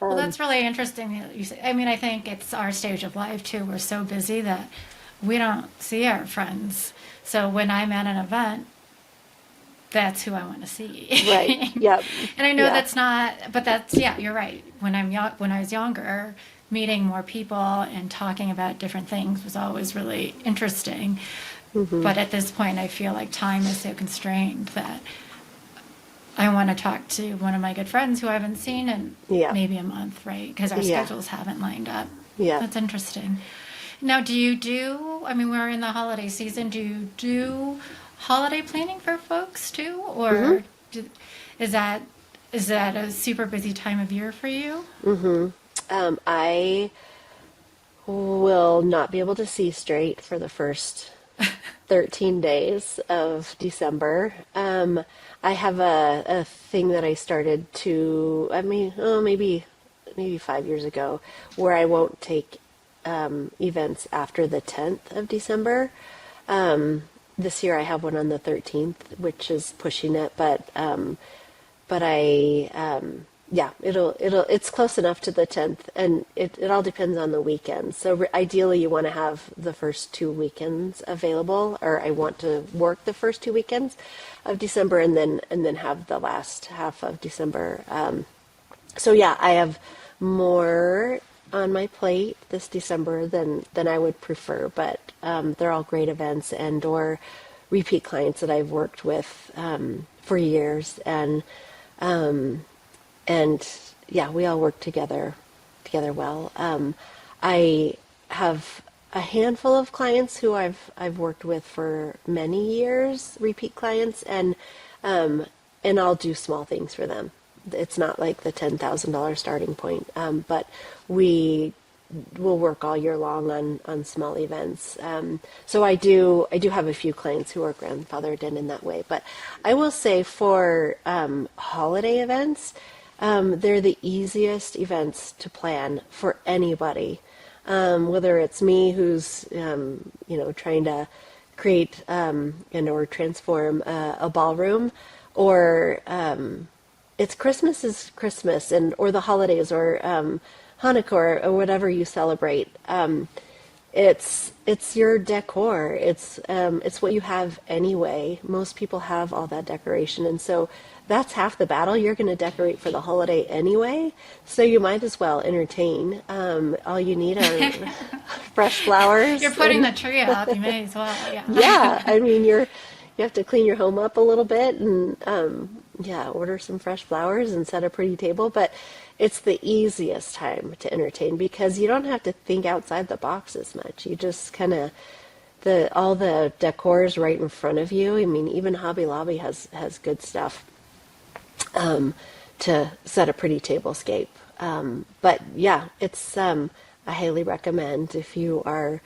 Well, that's really interesting that you say. I mean, I think it's our stage of life too. We're so busy that we don't see our friends. So when I'm at an event, that's who I want to see. Right. Yeah. And I know Yeah. that's not, but that's, yeah, you're right. When I'm young, when I was younger, meeting more people and talking about different things was always really interesting. But at this point, I feel like time is so constrained that I want to talk to one of my good friends who I haven't seen in Yeah. maybe a month, right? Because our Yeah. schedules haven't lined up. Yeah. That's interesting. Now, I mean, we're in the holiday season. Do you do holiday planning for folks too? Or is that a super busy time of year for you? I will not be able to see straight for the first 13 days of December. I have a thing that I started I mean, maybe 5 years ago, where I won't take events after the 10th of December. This year I have one on the 13th, which is pushing it, but yeah, it's close enough to the 10th, and it all depends on the weekend. So ideally you want to have the first 2 weekends available, or I want to work the first 2 weekends of December and then have the last half of December. So yeah, I have more on my plate this December than I would prefer, but they're all great events or repeat clients that I've worked with for years, and yeah, we all work together well. I have a handful of clients who I've worked with for many years, repeat clients, and I'll do small things for them. It's not like the $10,000 starting point, but we will work all year long on small events. So I do have a few clients who are grandfathered in that way. But I will say for holiday events, they're the easiest events to plan for anybody. Whether it's me who's trying to create or transform a ballroom, or it's Christmas is Christmas, or the holidays, or Hanukkah, or whatever you celebrate. It's your decor. It's what you have anyway. Most people have all that decoration, and so that's half the battle. You're going to decorate for the holiday anyway, so you might as well entertain. All you need are fresh flowers. You're putting the tree up. You may as well. Yeah. Yeah, I mean you have to clean your home up a little bit, and order some fresh flowers and set a pretty table. But it's the easiest time to entertain because you don't have to think outside the box as much. You just kind of all the decor is right in front of you. I mean, even Hobby Lobby has good stuff to set a pretty tablescape. But yeah, it's I highly recommend if you are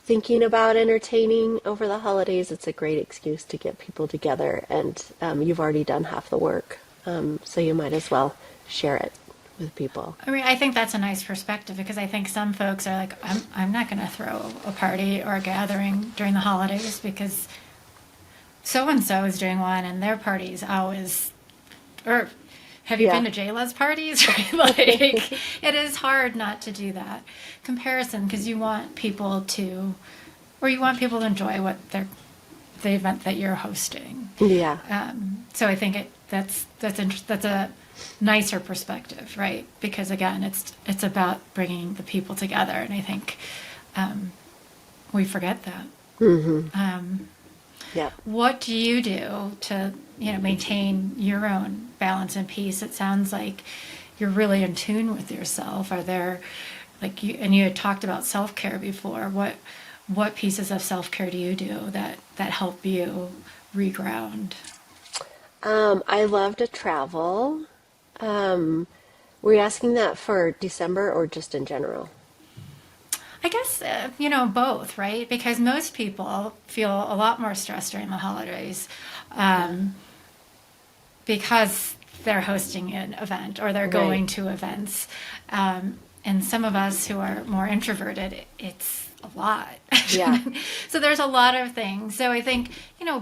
thinking about entertaining over the holidays. It's a great excuse to get people together, and you've already done half the work, so you might as well share it with people. I mean, I think that's a nice perspective because I think some folks are like, I'm not going to throw a party or a gathering during the holidays because so and so is doing one and their party's always, or have you been to Jaala's parties? Right? Like, it is hard not to do that comparison because you want people to enjoy the event that you're hosting. Yeah. So I think that's a nicer perspective, right? Because again, it's about bringing the people together, and I think we forget that. Mm-hmm. Yeah. What do you do to maintain your own balance and peace? It sounds like you're really in tune with yourself. Are there you had talked about self-care before. What pieces of self-care do you do that help you reground? I love to travel. Were you asking that for December or just in general? I guess, both, right? Because most people feel a lot more stressed during the holidays because they're hosting an event or they're going to events. And some of us who are more introverted, it's a lot. Yeah. So there's a lot of things. So I think,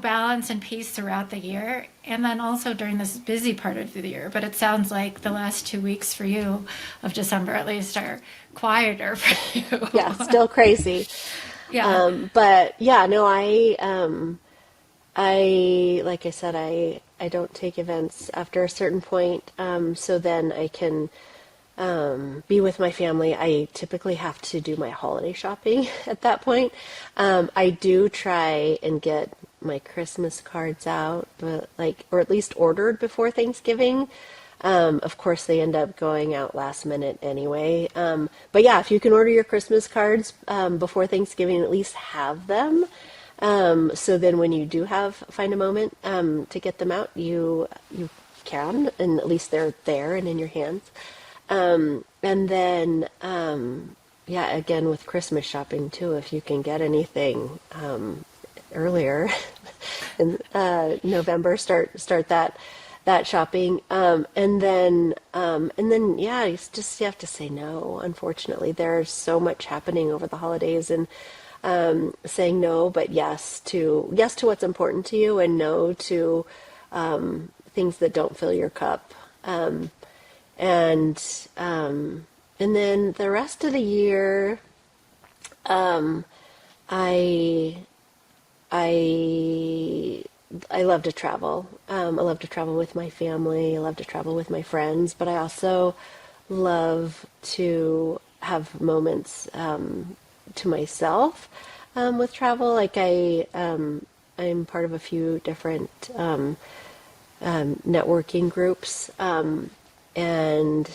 balance and peace throughout the year and then also during this busy part of the year. But it sounds like the last 2 weeks for you of December at least are quieter for you. Yeah, still crazy. Yeah. But yeah, no, I like I said, I don't take events after a certain point. So then I can be with my family. I typically have to do my holiday shopping at that point. I do try and get my Christmas cards out, but or at least ordered before Thanksgiving. Of course, they end up going out last minute anyway. But yeah, if you can order your Christmas cards before Thanksgiving, at least have them. So then when you do find a moment to get them out, you can, and at least they're there and in your hands. And then, again, with Christmas shopping too, if you can get anything earlier in November, start that shopping. And then, you have to say no. Unfortunately, there's so much happening over the holidays, and saying no, but yes to what's important to you, and no to things that don't fill your cup. And then the rest of the year, I love to travel. I love to travel with my family. I love to travel with my friends, but I also love to have moments to myself with travel. Like I'm part of a few different networking groups. And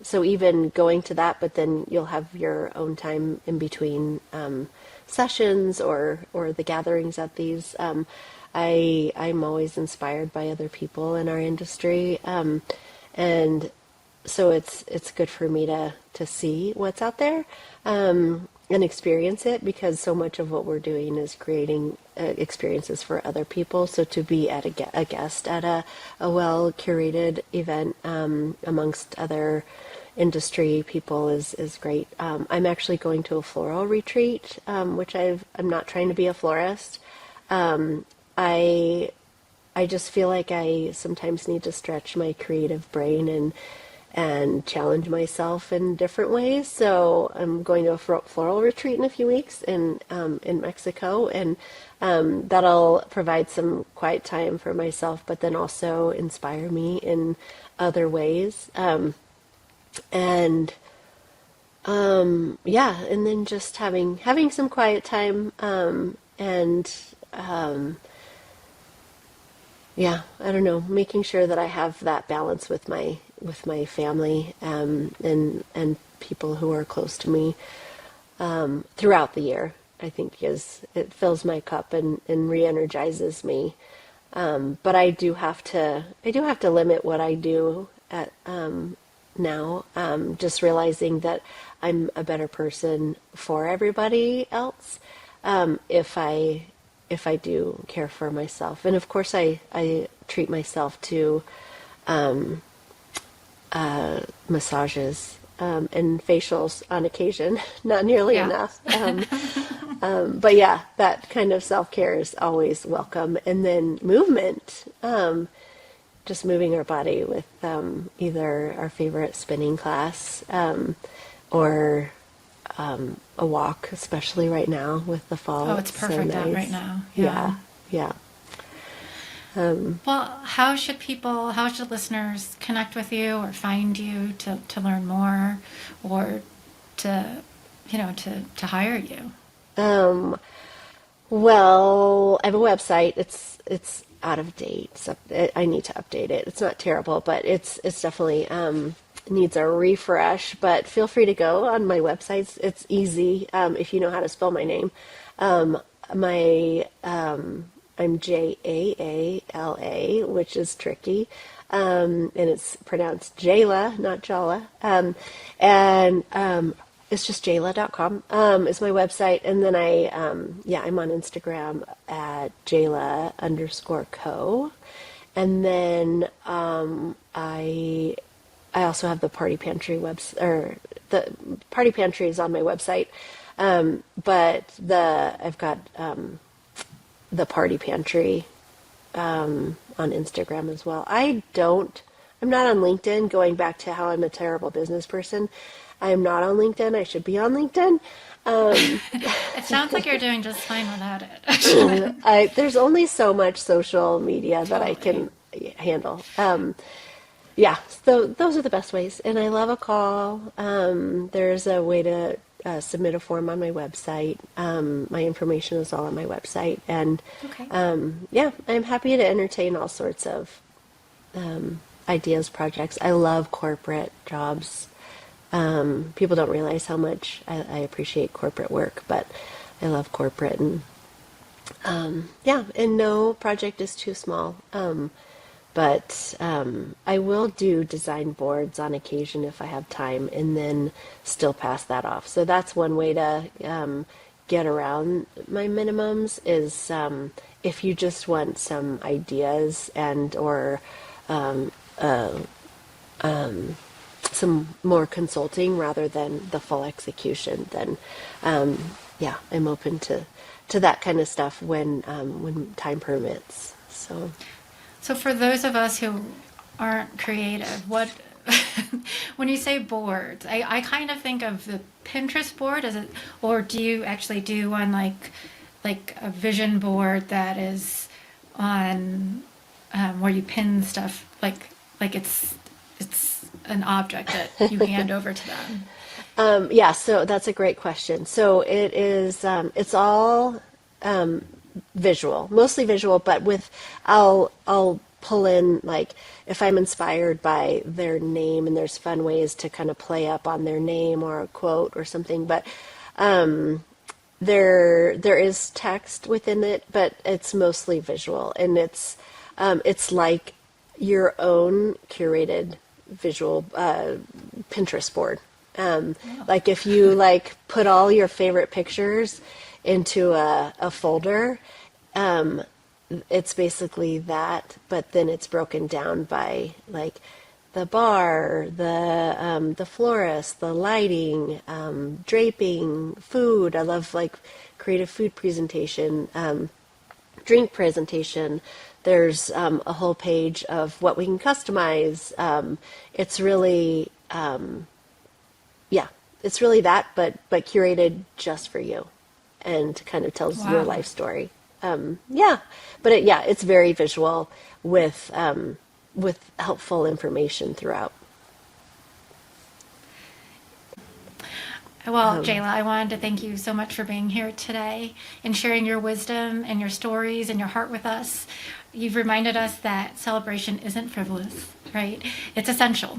so even going to that, but then you'll have your own time in between sessions or the gatherings at these. I'm always inspired by other people in our industry, and so it's good for me to see what's out there and experience it, because so much of what we're doing is creating experiences for other people. So to be at a guest at a well curated event amongst other industry people is great. I'm actually going to a floral retreat, which I'm not trying to be a florist. I just feel like I sometimes need to stretch my creative brain and challenge myself in different ways. So I'm going to a floral retreat in a few weeks in Mexico, and that'll provide some quiet time for myself, but then also inspire me in other ways. And yeah, and then just having some quiet time, and yeah, I don't know, making sure that I have that balance with my family, and people who are close to me throughout the year. I think is it fills my cup and re-energizes me. But I do have to limit what I do at now. Just realizing that I'm a better person for everybody else if I do care for myself. And of course, I treat myself to massages and facials on occasion, not nearly Yeah. enough. But yeah, that kind of self-care is always welcome. And then movement, just moving our body with either our favorite spinning class or a walk, especially right now with the fall. Oh, it's So perfect out nice. right now. Yeah, Yeah. yeah. Well, how should listeners connect with you or find you to learn more, or to, to hire you? Well, I have a website. It's out of date, so I need to update it. It's not terrible, but it's definitely needs a refresh. But feel free to go on my website. It's easy if you know how to spell my name. My I'm Jaala, which is tricky, and it's pronounced Jaala, not Jala. And It's just Jaala.com is my website, and then I'm on Instagram at Jaala_co, and then I also have the Party Pantry or the Party Pantry is on my website, but I've got the Party Pantry on Instagram as well. I'm not on LinkedIn, going back to how I'm a terrible business person. I am not on LinkedIn. I should be on LinkedIn. It sounds like you're doing just fine without it, actually. There's only so much social media that I Totally. can handle. Yeah, so those are the best ways. And I love a call. There's a way to submit a form on my website. My information is all on my website. And Okay. yeah, I'm happy to entertain all sorts of ideas, projects. I love corporate jobs. People don't realize how much I appreciate corporate work, but I love corporate, and yeah, and no project is too small. But I will do design boards on occasion if I have time, and then still pass that off. So that's one way to get around my minimums is if you just want some ideas and or some more consulting rather than the full execution, then yeah, I'm open to that kind of stuff when time permits. So for those of us who aren't creative, what when you say boards, I kind of think of the Pinterest board as it, or do you actually do one like a vision board that is on where you pin stuff like it's an object that you hand over to them? Yeah, so that's a great question. So it is, it's all visual, mostly visual, but I'll pull in, like, if I'm inspired by their name, and there's fun ways to kind of play up on their name or a quote or something. But there is text within it, but it's mostly visual, and it's like your own curated visual Pinterest board. Like if you like put all your favorite pictures into a folder, it's basically that, but then it's broken down by like the bar, the florist, the lighting, draping, food. I love like creative food presentation, drink presentation. There's a whole page of what we can customize. It's really, yeah, it's really that, but curated just for you, and kind of tells your Wow. life story. Yeah, but it's very visual with helpful information throughout. Well, Jayla, I wanted to thank you so much for being here today and sharing your wisdom and your stories and your heart with us. You've reminded us that celebration isn't frivolous, right? It's essential.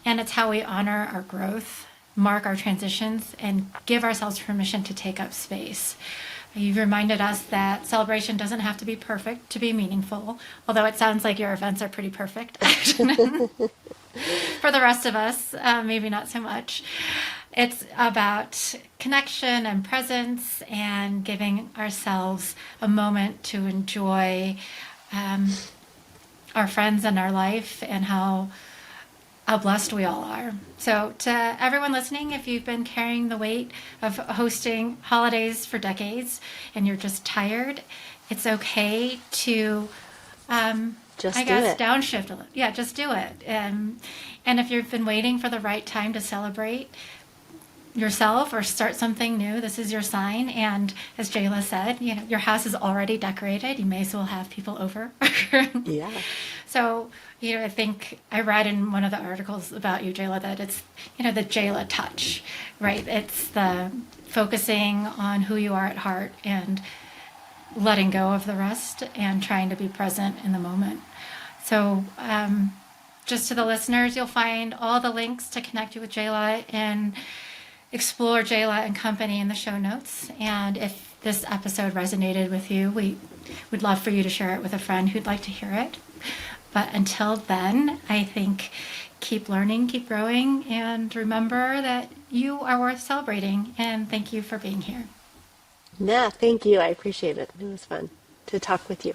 And it's how we honor our growth, mark our transitions, and give ourselves permission to take up space. You've reminded us that celebration doesn't have to be perfect to be meaningful, although it sounds like your events are pretty perfect. For the rest of us, maybe not so much. It's about connection and presence and giving ourselves a moment to enjoy our friends and our life, and how blessed we all are. So, to everyone listening, if you've been carrying the weight of hosting holidays for decades and you're just tired, it's okay to, Just I do guess, it. downshift a little. Yeah, just do it. And if you've been waiting for the right time to celebrate yourself or start something new, this is your sign. And as Jayla said, your house is already decorated. You may as well have people over. Yeah. So, I think I read in one of the articles about you, Jayla, that it's, the Jayla touch, right? It's the focusing on who you are at heart and letting go of the rest and trying to be present in the moment. So, just to the listeners, you'll find all the links to connect you with Jayla and explore Jayla and Company in the show notes. And if this episode resonated with you, we would love for you to share it with a friend who'd like to hear it. But until then, I think keep learning, keep growing, and remember that you are worth celebrating. And thank you for being here. Yeah, thank you. I appreciate it. It was fun to talk with you.